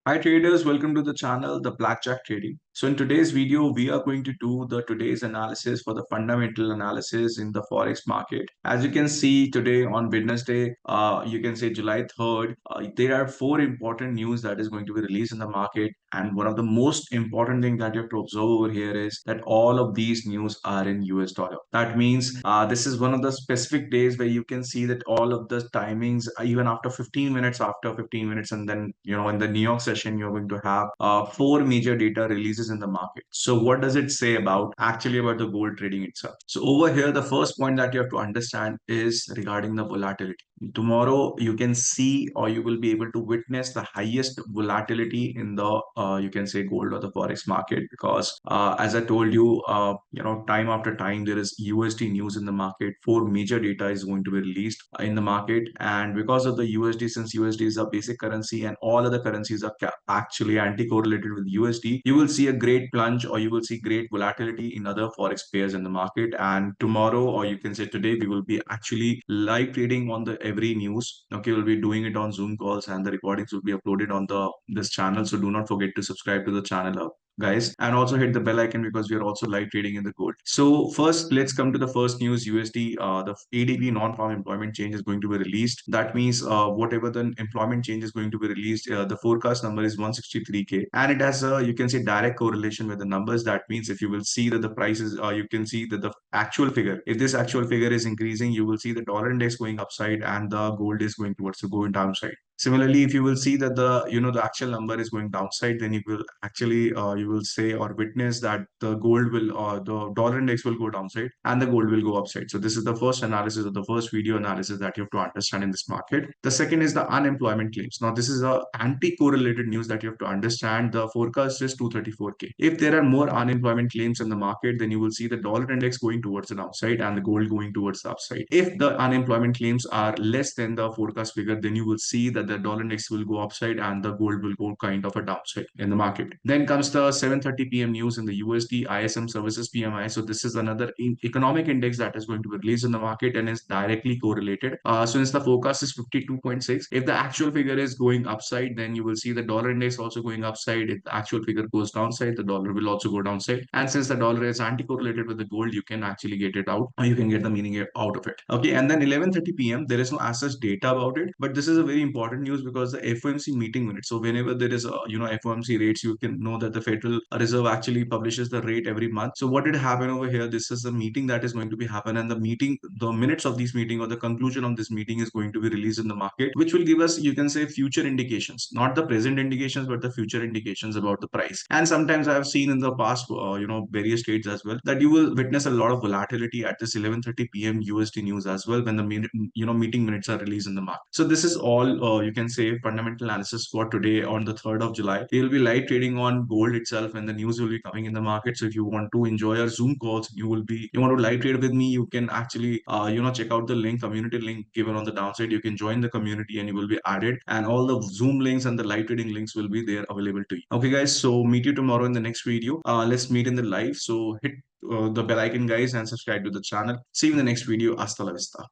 Hi traders, welcome to the channel, The Blackjack Trading. So in today's video, we are going to do the today's analysis for the fundamental analysis in the Forex market. As you can see today on Wednesday, you can say July 3rd, there are four important news that is going to be released in the market. And one of the most important thing that you have to observe over here is that all of these news are in US dollar. That means this is one of the specific days where you can see that all of the timings, even after 15 minutes, and then, in the New York session, you're going to have four major data releases in the market. So what does it say about the gold trading itself? So over here, the first point that you have to understand is regarding the volatility. Tomorrow, you can see or you will be able to witness the highest volatility in the you can say gold or the forex market because as I told you, time after time there is USD news in the market. Four major data is going to be released in the market, and because of the USD, since USD is a basic currency and all other currencies are actually anti-correlated with USD, you will see a great plunge or you will see great volatility in other forex pairs in the market. And tomorrow, or you can say today, we will be actually live trading on the every news. Okay, we'll be doing it on Zoom calls, and the recordings will be uploaded on the this channel. So do not forget to subscribe to the channel, guys, and also hit the bell icon because we are also live trading in the gold. So first, let's come to the first news. USD, the ADP non-farm employment change is going to be released. That means whatever the employment change is going to be released, the forecast number is 163K, and it has a, you can say, direct correlation with the numbers. That means if you will see that the prices, you can see that the actual figure, if this actual figure is increasing, you will see the dollar index going upside and the gold is going towards the going downside. Similarly, if you will see that the actual number is going downside, then you will actually you will say or witness that the gold will the dollar index will go downside and the gold will go upside. So this is the first analysis or the first video analysis that you have to understand in this market. The second is the unemployment claims. Now this is a anti-correlated news that you have to understand. The forecast is 234K. If there are more unemployment claims in the market, then you will see the dollar index going towards the downside and the gold going towards the upside. If the unemployment claims are less than the forecast figure, then you will see that the dollar index will go upside and the gold will go kind of a downside in the market. Then comes the 7:30 p.m. news in the USD ISM services PMI. So this is another economic index that is going to be released in the market and is directly correlated. Since the forecast is 52.6, if the actual figure is going upside, then you will see the dollar index also going upside. If the actual figure goes downside, the dollar will also go downside. And since the dollar is anti-correlated with the gold, you can actually get it out, or you can get the meaning out of it. Okay, and then 11:30 p.m. there is no as such data about it, but this is a very important news because the FOMC meeting minutes. So whenever there is a FOMC rates, you can know that the Federal Reserve actually publishes the rate every month. So what did happen over here? This is the meeting that is going to be happen, and the minutes of this meeting or the conclusion of this meeting is going to be released in the market, which will give us, you can say, future indications, not the present indications, but the future indications about the price. And sometimes I have seen in the past, various trades as well, that you will witness a lot of volatility at this 11:30 p.m. USD news as well when the meeting minutes are released in the market. So this is all you can say fundamental analysis for today on the 3rd of July. We will be live trading on gold itself, and the news will be coming in the market. So if you want to enjoy our Zoom calls, you want to live trade with me, you can actually check out the link, community link given on the downside. You can join the community and you will be added, and all the Zoom links and the live trading links will be there available to you. Okay, guys. So meet you tomorrow in the next video. Let's meet in the live. So hit the bell icon, guys, and subscribe to the channel. See you in the next video. Hasta la vista.